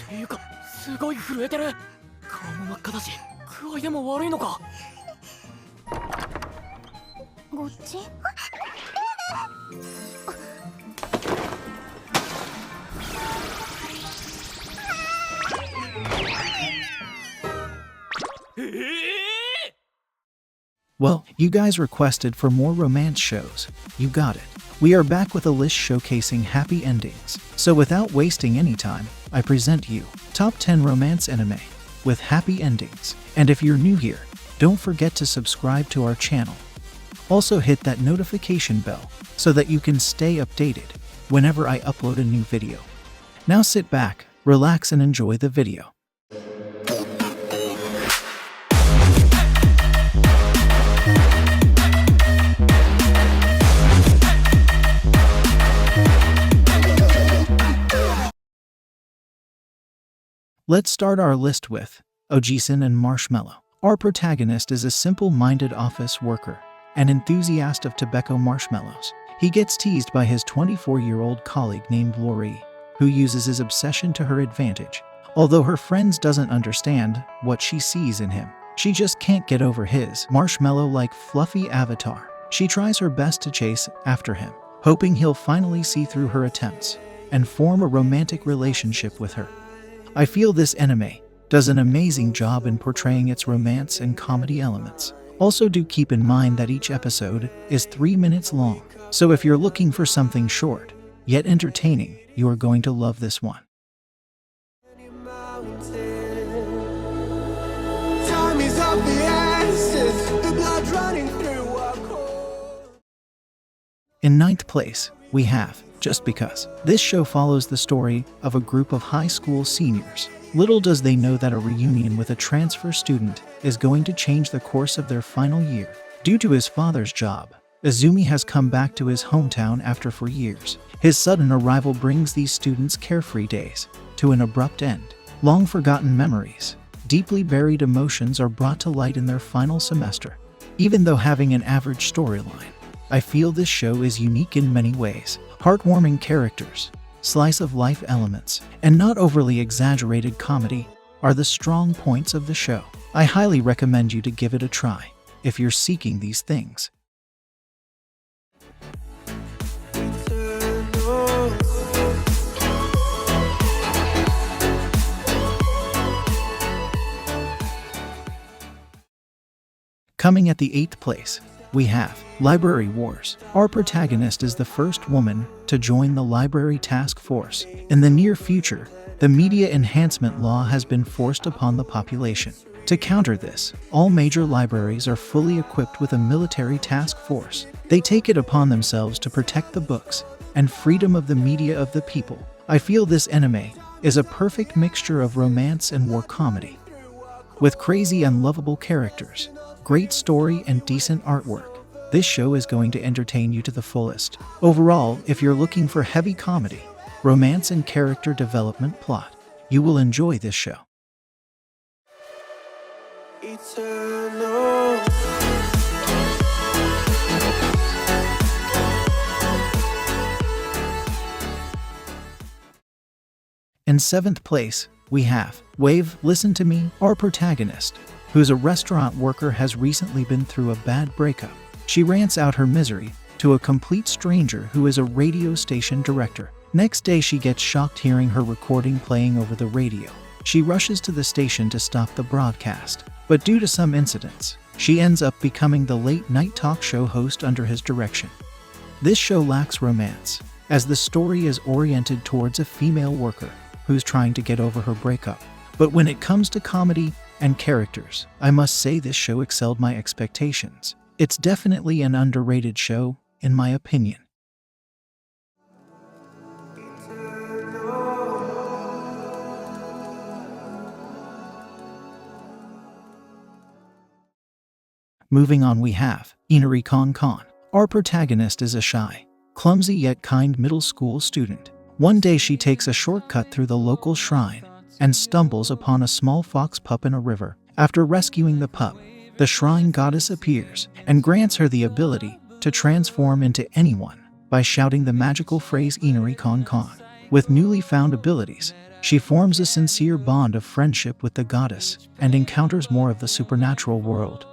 ていうか、すごい震えてる。顔も真っ赤だし、具合でも悪いのか。こっち？Well, you guys requested for more romance shows. You got it. We are back with a list showcasing happy endings. So without wasting any time, I present you top 10 romance anime with happy endings. And if you're new here, don't forget to subscribe to our channel. Also hit that notification bell so that you can stay updated whenever I upload a new video. Now sit back, relax and enjoy the video. Let's start our list with OJISAN and Marshmallow. Our protagonist is a simple-minded office worker, an enthusiast of tobacco marshmallows. He gets teased by his 24-year-old colleague named Lori, who uses his obsession to her advantage. Although her friends doesn't understand what she sees in him, she just can't get over his marshmallow-like fluffy avatar. She tries her best to chase after him, hoping he'll finally see through her attempts and form a romantic relationship with her. I feel this anime does an amazing job in portraying its romance and comedy elements. Also do keep in mind that each episode is 3 minutes long, so if you're looking for something short, yet entertaining, you are going to love this one. In 9th place, we have Just Because. This show follows the story of a group of high school seniors. Little does they know that a reunion with a transfer student is going to change the course of their final year. Due to his father's job, Izumi has come back to his hometown after 4 years. His sudden arrival brings these students' carefree days to an abrupt end. Long forgotten memories, deeply buried emotions are brought to light in their final semester. Even though having an average storyline, I feel this show is unique in many ways. Heartwarming characters, slice-of-life elements, and not overly exaggerated comedy are the strong points of the show. I highly recommend you to give it a try if you're seeking these things. Coming at the 8th place, we have Library Wars. Our protagonist is the first woman to join the library task force. In the near future, the media enhancement law has been forced upon the population. To counter this, all major libraries are fully equipped with a military task force. They take it upon themselves to protect the books and freedom of the media of the people. I feel this anime is a perfect mixture of romance and war comedy. With crazy and lovable characters, great story and decent artwork, this show is going to entertain you to the fullest. Overall, if you're looking for heavy comedy, romance and character development plot, you will enjoy this show. In 7th place, we have Wave, Listen to Me. Our protagonist, who's a restaurant worker, has recently been through a bad breakup. She rants out her misery to a complete stranger who is a radio station director. Next day, she gets shocked hearing her recording playing over the radio. She rushes to the station to stop the broadcast, but due to some incidents, she ends up becoming the late-night talk show host under his direction. This show lacks romance, as the story is oriented towards a female worker who's trying to get over her breakup. But when it comes to comedy and characters, I must say this show excelled my expectations. It's definitely an underrated show, in my opinion. Moving on, we have Inari-Kon. Our protagonist is a shy, clumsy yet kind middle school student. One day she takes a shortcut through the local shrine and stumbles upon a small fox pup in a river. After rescuing the pup, the shrine goddess appears and grants her the ability to transform into anyone by shouting the magical phrase Inari-Kon. With newly found abilities, she forms a sincere bond of friendship with the goddess and encounters more of the supernatural world.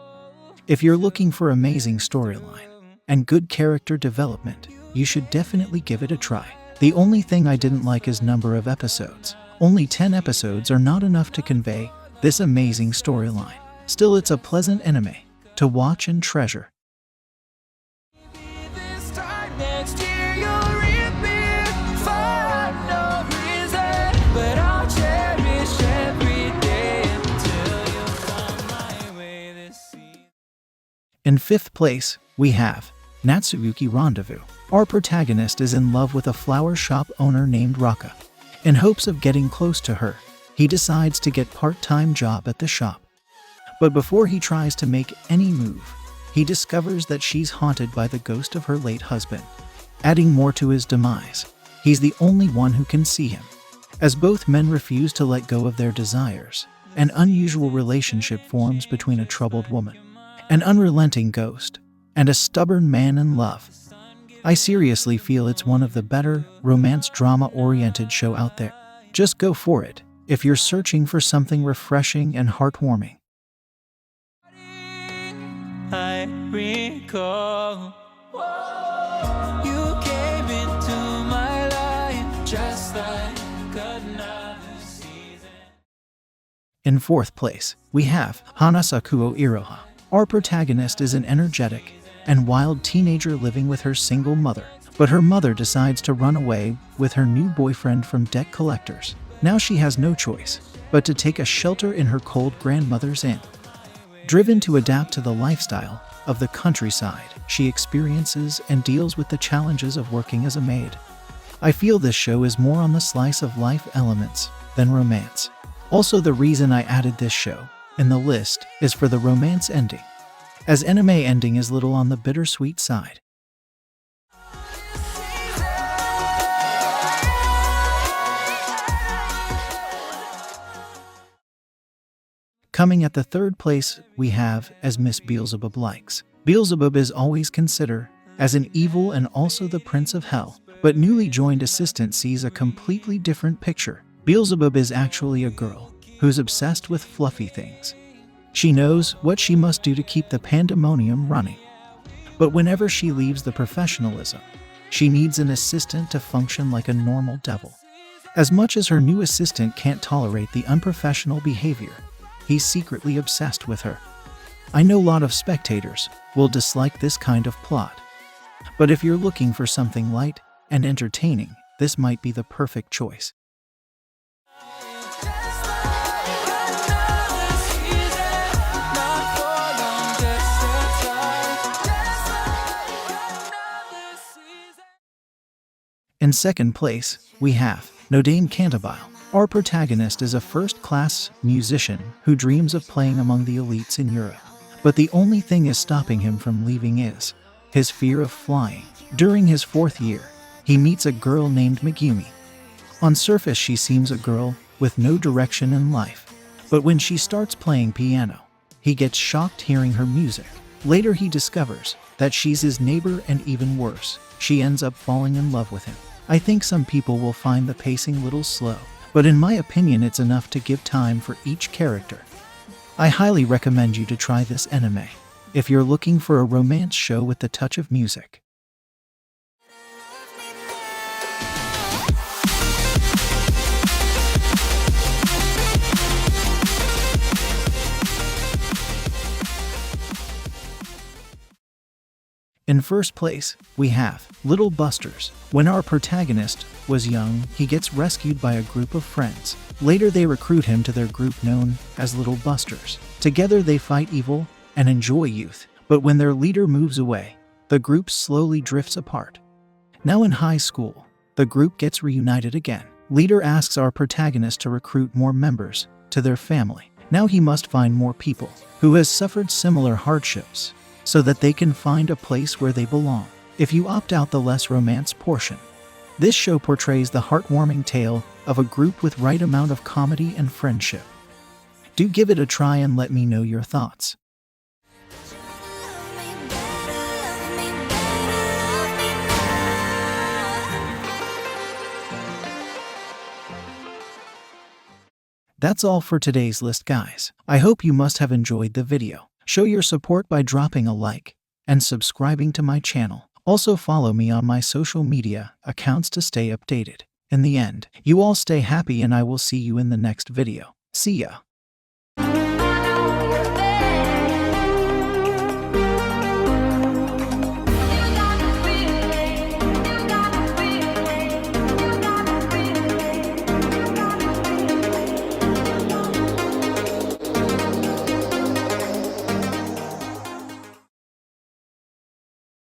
If you're looking for amazing storyline and good character development, you should definitely give it a try. The only thing I didn't like is number of episodes. Only 10 episodes are not enough to convey this amazing storyline. Still, it's a pleasant anime to watch and treasure. This time next year you'll reappear for no reason, but I'll cherish every day until you come my way this season. In 5th place, we have Natsuyuki Rendezvous. Our protagonist is in love with a flower shop owner named Raka. In hopes of getting close to her, he decides to get part-time job at the shop. But before he tries to make any move, he discovers that she's haunted by the ghost of her late husband. Adding more to his demise, he's the only one who can see him. As both men refuse to let go of their desires, an unusual relationship forms between a troubled woman, an unrelenting ghost, and a stubborn man in love. I seriously feel it's one of the better romance drama-oriented show out there. Just go for it if you're searching for something refreshing and heartwarming. I recall you came into my life just like another season. In 4th place, we have HANASAKU IROHA. Our protagonist is an energetic and wild teenager living with her single mother, but her mother decides to run away with her new boyfriend from debt collectors. Now she has no choice but to take a shelter in her cold grandmother's inn. Driven to adapt to the lifestyle of the countryside, she experiences and deals with the challenges of working as a maid. I feel this show is more on the slice of life elements than romance. Also, the reason I added this show in the list is for the romance ending, as anime ending is little on the bittersweet side. Coming at the 3rd place, we have as Miss Beelzebub likes. Beelzebub is always considered as an evil and also the prince of hell, but newly joined assistant sees a completely different picture. Beelzebub is actually a girl who's obsessed with fluffy things. She knows what she must do to keep the pandemonium running. But whenever she leaves the professionalism, she needs an assistant to function like a normal devil. As much as her new assistant can't tolerate the unprofessional behavior, he's secretly obsessed with her. I know a lot of spectators will dislike this kind of plot, but if you're looking for something light and entertaining, this might be the perfect choice. In 2nd place, we have NODAME CANTABILE. Our protagonist is a first-class musician who dreams of playing among the elites in Europe. But the only thing is stopping him from leaving is his fear of flying. During his 4th year, he meets a girl named Megumi. On surface, she seems a girl with no direction in life. But when she starts playing piano, he gets shocked hearing her music. Later, he discovers that she's his neighbor, and even worse, she ends up falling in love with him. I think some people will find the pacing a little slow, but in my opinion it's enough to give time for each character. I highly recommend you to try this anime if you're looking for a romance show with the touch of music. In 1st place, we have Little Busters. When our protagonist was young, he gets rescued by a group of friends. Later, they recruit him to their group known as Little Busters. Together, they fight evil and enjoy youth. But when their leader moves away, the group slowly drifts apart. Now in high school, the group gets reunited again. Leader asks our protagonist to recruit more members to their family. Now he must find more people who has suffered similar hardships, so that they can find a place where they belong. If you opt out the less romance portion, this show portrays the heartwarming tale of a group with right amount of comedy and friendship. Do give it a try and let me know your thoughts. That's all for today's list, guys. I hope you must have enjoyed the video. Show your support by dropping a like and subscribing to my channel. Also follow me on my social media accounts to stay updated. In the end, you all stay happy and I will see you in the next video. See ya.